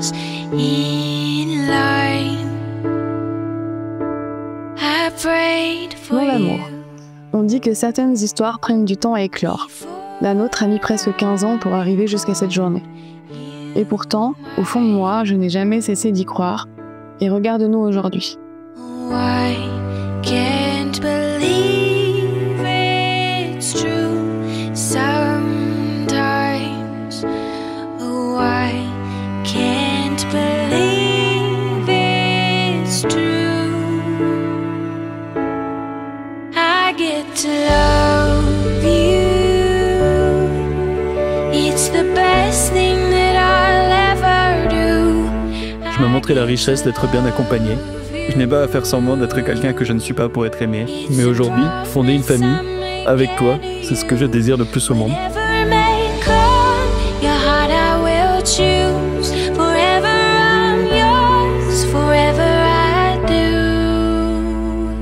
falls in line. I prayed for Dans l'amour, you. on dit que certaines histoires prennent du temps à éclore. La nôtre a mis presque 15 ans pour arriver jusqu'à cette journée. Et pourtant, au fond de moi, je n'ai jamais cessé d'y croire. Et regarde-nous aujourd'hui. Oh, I can't believe it's true sometimes. Oh, I can't believe it's true. I get to love you. It's the best thing that I'll ever do. Je me montrais la richesse d'être bien accompagné. Je n'ai pas à faire semblant d'être quelqu'un que je ne suis pas pour être aimé. Mais aujourd'hui, fonder une famille, avec toi, c'est ce que je désire le plus au monde. Whatever may come, your heart I will choose. Forever I'm yours, forever I do.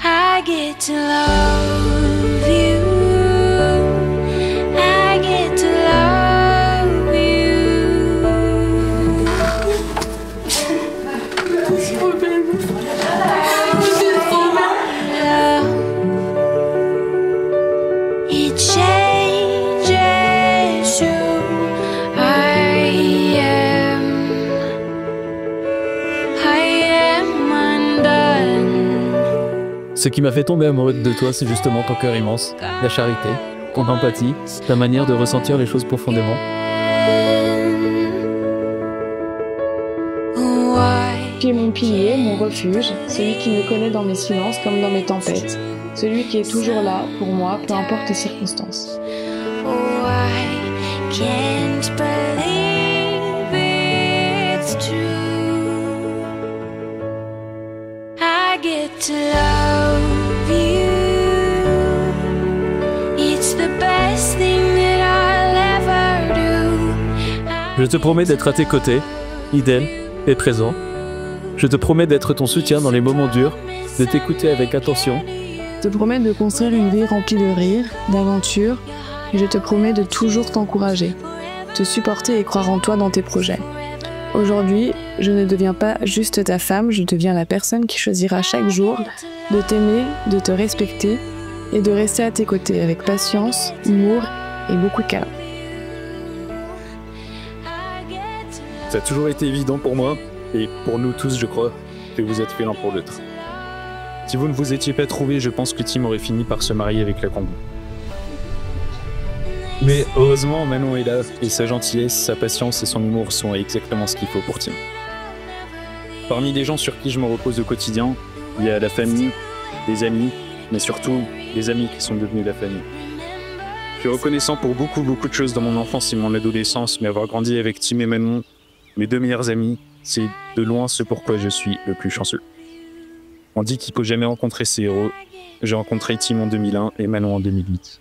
I get to love you. I get to love you. It changes who I am undone. Ce qui m'a fait tomber amoureux de toi, c'est justement ton cœur immense, la charité, ton empathie, ta manière de ressentir les choses profondément. Oh, I Tu es mon pilier, mon refuge, celui qui me connaît dans mes silences comme dans mes tempêtes. Celui qui est toujours là pour moi, peu importe les circonstances. Oh, I can't believe it's true. I get to love you. It's the best thing that I'll ever do. Je te promets d'être à tes côtés, fidèle et présent. Je te promets d'être ton soutien dans les moments durs, de t'écouter avec attention. Je te promets de construire une vie remplie de rires, d'aventures, et je te promets de toujours t'encourager, te supporter et croire en toi dans tes projets. Aujourd'hui, je ne deviens pas juste ta femme, je deviens la personne qui choisira chaque jour de t'aimer, de te respecter et de rester à tes côtés avec patience, humour et beaucoup de câlins. Ça a toujours été évident pour moi, et pour nous tous, je crois, que vous êtes faits l'un pour l'autre. Si vous ne vous étiez pas trouvés, je pense que Tim aurait fini par se marier avec la Congo. Mais heureusement, Manon est là, et sa gentillesse, sa patience et son humour sont exactement ce qu'il faut pour Tim. Parmi les gens sur qui je me repose au quotidien, il y a la famille, des amis, mais surtout des amis qui sont devenus la famille. Je suis reconnaissant pour beaucoup de choses dans mon enfance et mon adolescence, mais avoir grandi avec Tim et Manon, mes deux meilleurs amis, c'est de loin ce pourquoi je suis le plus chanceux. On dit qu'il ne faut jamais rencontrer ses héros. J'ai rencontré Tim en 2001 et Manon en 2008.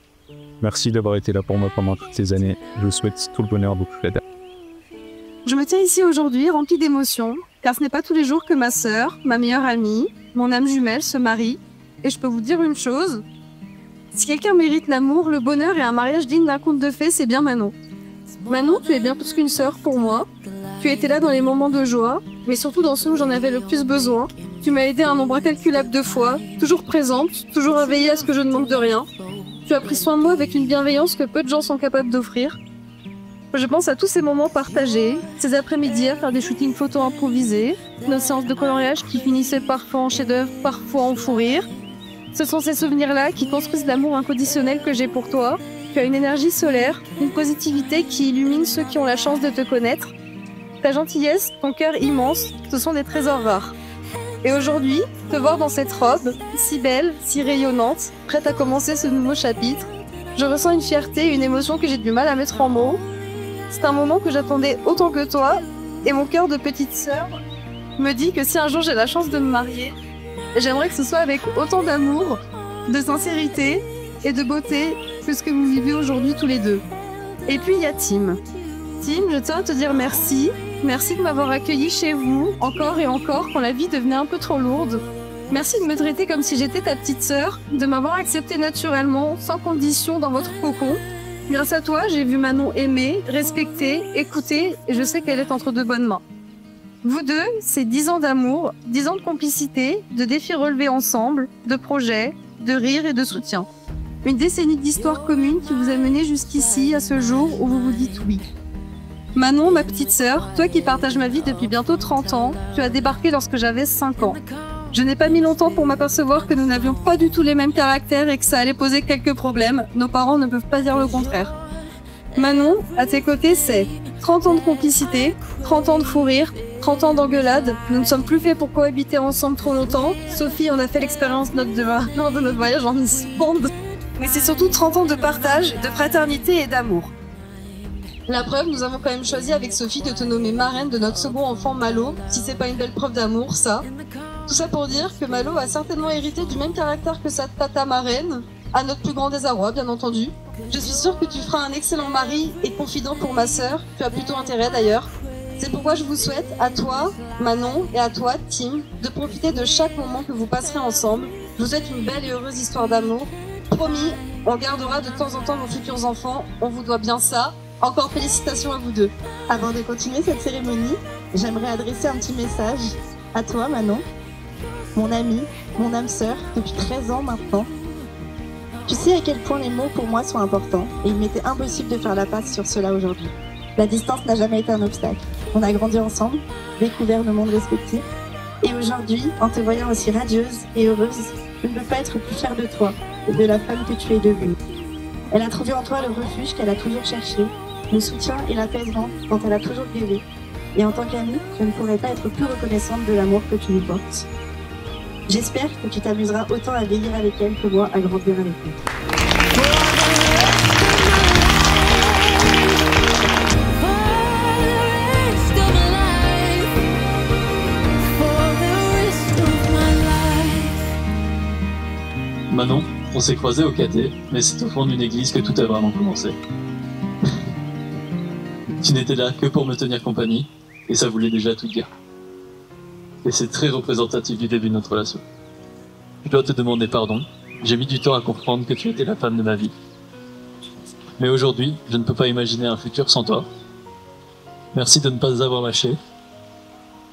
Merci d'avoir été là pour moi pendant toutes ces années. Je vous souhaite tout le bonheur de toute la terre. Je me tiens ici aujourd'hui remplie d'émotions, car ce n'est pas tous les jours que ma sœur, ma meilleure amie, mon âme jumelle se marient. Et je peux vous dire une chose, si quelqu'un mérite l'amour, le bonheur et un mariage digne d'un conte de fées, c'est bien Manon. Manon, tu es bien plus qu'une sœur pour moi. Tu étais là dans les moments de joie, mais surtout dans ceux où j'en avais le plus besoin. Tu m'as aidé un nombre incalculable de fois, toujours présente, toujours à veiller à ce que je ne manque de rien. Tu as pris soin de moi avec une bienveillance que peu de gens sont capables d'offrir. Je pense à tous ces moments partagés, ces après-midi à faire des shootings photos improvisés, nos séances de coloriage qui finissaient parfois en chef-d'œuvre, parfois en fou rire. Ce sont ces souvenirs-là qui construisent l'amour inconditionnel que j'ai pour toi. Tu as une énergie solaire, une positivité qui illumine ceux qui ont la chance de te connaître. Ta gentillesse, ton cœur immense, ce sont des trésors rares. Et aujourd'hui, te voir dans cette robe, si belle, si rayonnante, prête à commencer ce nouveau chapitre, je ressens une fierté et une émotion que j'ai du mal à mettre en mots. C'est un moment que j'attendais autant que toi, et mon cœur de petite sœur me dit que si un jour j'ai la chance de me marier, j'aimerais que ce soit avec autant d'amour, de sincérité et de beauté que ce que vous vivez aujourd'hui tous les deux. Et puis il y a Tim. Tim, je tiens à te dire merci. Merci de m'avoir accueilli chez vous, encore et encore, quand la vie devenait un peu trop lourde. Merci de me traiter comme si j'étais ta petite sœur, de m'avoir accepté naturellement, sans condition, dans votre cocon. Grâce à toi, j'ai vu Manon aimer, respecter, écouter, et je sais qu'elle est entre de bonnes mains. Vous deux, c'est 10 ans d'amour, 10 ans de complicité, de défis relevés ensemble, de projets, de rires et de soutien. Une décennie d'histoire commune qui vous a mené jusqu'ici, à ce jour où vous vous dites oui. Manon, ma petite sœur, toi qui partages ma vie depuis bientôt 30 ans, tu as débarqué lorsque j'avais 5 ans. Je n'ai pas mis longtemps pour m'apercevoir que nous n'avions pas du tout les mêmes caractères et que ça allait poser quelques problèmes. Nos parents ne peuvent pas dire le contraire. Manon, à tes côtés, c'est 30 ans de complicité, 30 ans de fou rire, 30 ans d'engueulade. Nous ne sommes plus faits pour cohabiter ensemble trop longtemps. Sophie, on a fait l'expérience lors de notre voyage en Islande. Mais c'est surtout 30 ans de partage, de fraternité et d'amour. La preuve, nous avons quand même choisi avec Sophie de te nommer marraine de notre second enfant Malo. Si c'est pas une belle preuve d'amour, ça. Tout ça pour dire que Malo a certainement hérité du même caractère que sa tata marraine, à notre plus grand désarroi, bien entendu. Je suis sûre que tu feras un excellent mari et confident pour ma sœur. Tu as plutôt intérêt d'ailleurs. C'est pourquoi je vous souhaite, à toi, Manon, et à toi, Tim, de profiter de chaque moment que vous passerez ensemble. Je vous souhaite une belle et heureuse histoire d'amour. Promis, on gardera de temps en temps vos futurs enfants. On vous doit bien ça. Encore félicitations à vous deux. Avant de continuer cette cérémonie, j'aimerais adresser un petit message à toi, Manon, mon amie, mon âme sœur, depuis 13 ans maintenant. Tu sais à quel point les mots pour moi sont importants et il m'était impossible de faire la passe sur cela aujourd'hui. La distance n'a jamais été un obstacle. On a grandi ensemble, découvert nos mondes respectifs et aujourd'hui, en te voyant aussi radieuse et heureuse, je ne peux pas être plus fière de toi et de la femme que tu es devenue. Elle a trouvé en toi le refuge qu'elle a toujours cherché, le soutien et l'apaisement dont elle a toujours rêvé. Et en tant qu'amie, je ne pourrais pas être plus reconnaissante de l'amour que tu lui portes. J'espère que tu t'amuseras autant à vieillir avec elle que moi à grandir avec elle. Manon, on s'est croisés au caté, mais c'est au fond d'une église que tout a vraiment commencé. Tu n'étais là que pour me tenir compagnie, et ça voulait déjà tout dire. Et c'est très représentatif du début de notre relation. Je dois te demander pardon, j'ai mis du temps à comprendre que tu étais la femme de ma vie. Mais aujourd'hui, je ne peux pas imaginer un futur sans toi. Merci de ne pas avoir lâché,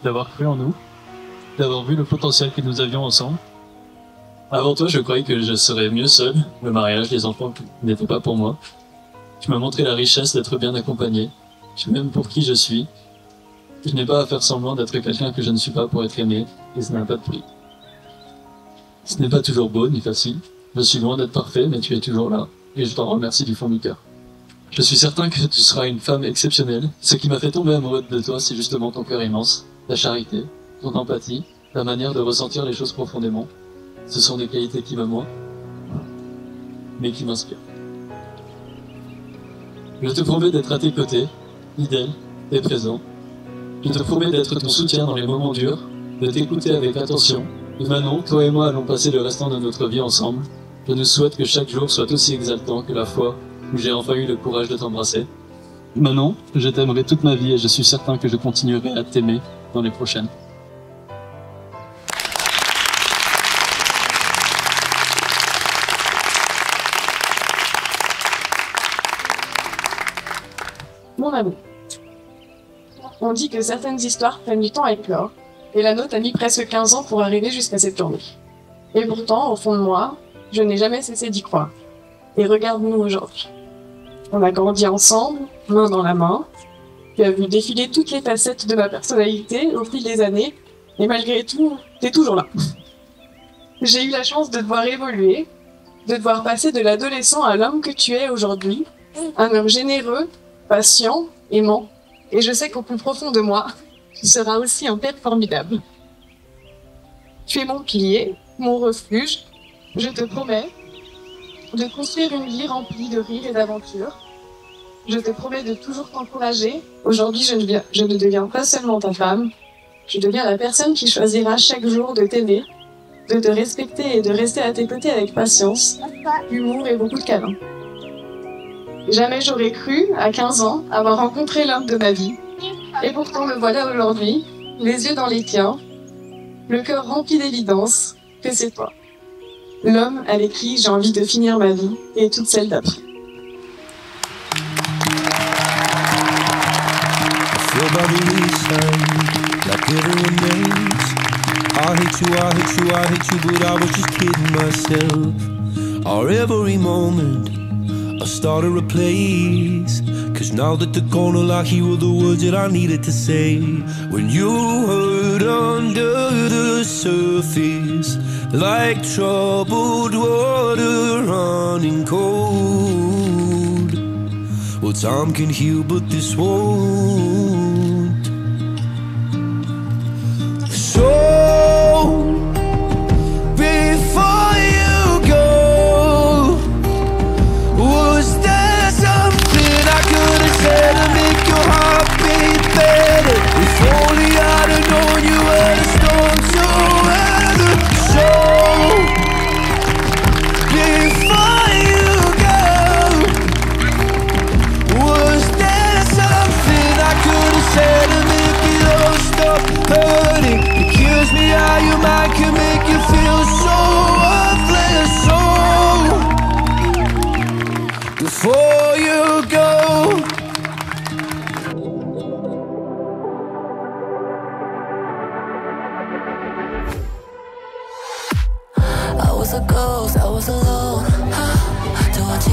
d'avoir cru en nous, d'avoir vu le potentiel que nous avions ensemble. Avant toi, je croyais que je serais mieux seul, le mariage, les enfants n'étaient pas pour moi. Tu m'as montré la richesse d'être bien accompagné, je m'aime pour qui je suis. Je n'ai pas à faire semblant d'être quelqu'un que je ne suis pas pour être aimé, et ça n'a pas de prix. Ce n'est pas toujours beau ni facile, je suis loin d'être parfait, mais tu es toujours là, et je t'en remercie du fond du cœur. Je suis certain que tu seras une femme exceptionnelle. Ce qui m'a fait tomber amoureux de toi, c'est justement ton cœur immense, ta charité, ton empathie, ta manière de ressentir les choses profondément. Ce sont des qualités qui m'aiment moi, mais qui m'inspirent. Je te promets d'être à tes côtés, fidèle et présent. Je te promets d'être ton soutien dans les moments durs, de t'écouter avec attention. Et Manon, toi et moi allons passer le restant de notre vie ensemble. Je nous souhaite que chaque jour soit aussi exaltant que la fois où j'ai enfin eu le courage de t'embrasser. Manon, je t'aimerai toute ma vie et je suis certain que je continuerai à t'aimer dans les prochaines. Mon amour. On dit que certaines histoires prennent du temps à éclore, et la nôtre a mis presque 15 ans pour arriver jusqu'à cette journée. Et pourtant, au fond de moi, je n'ai jamais cessé d'y croire. Et regarde-nous aujourd'hui. On a grandi ensemble, main dans la main. Tu as vu défiler toutes les facettes de ma personnalité au fil des années, et malgré tout, t'es toujours là. J'ai eu la chance de te voir évoluer, de te voir passer de l'adolescent à l'homme que tu es aujourd'hui, un homme généreux, patient, aimant. Et je sais qu'au plus profond de moi, tu seras aussi un père formidable. Tu es mon pilier, mon refuge. Je te promets de construire une vie remplie de rires et d'aventures. Je te promets de toujours t'encourager. Aujourd'hui, je ne deviens pas seulement ta femme. Je deviens la personne qui choisira chaque jour de t'aimer, de te respecter et de rester à tes côtés avec patience, humour et beaucoup de câlins. Jamais j'aurais cru, à 15 ans, avoir rencontré l'homme de ma vie. Et pourtant me voilà aujourd'hui, les yeux dans les tiens, le cœur rempli d'évidence que c'est toi. L'homme avec qui j'ai envie de finir ma vie et toute celle d'après. all by the wayside, like everyone else. I hate you, I hate you, I hate you, but I was just kidding myself. Our every moment I started a place, 'cause now that they're gone, all I hear were the words that I needed to say. When you hurt under the surface, like troubled water running cold. Well, time can heal, but this won't. So before you go, was there something I could have said to make your heart beat better? If only I'd have known you were the storm to weather. So before you go, was there something I could have said to make it all stop hurting? It kills me how your mind can make you feel so worthless. So before you go, I was a ghost, I was alone. 就我进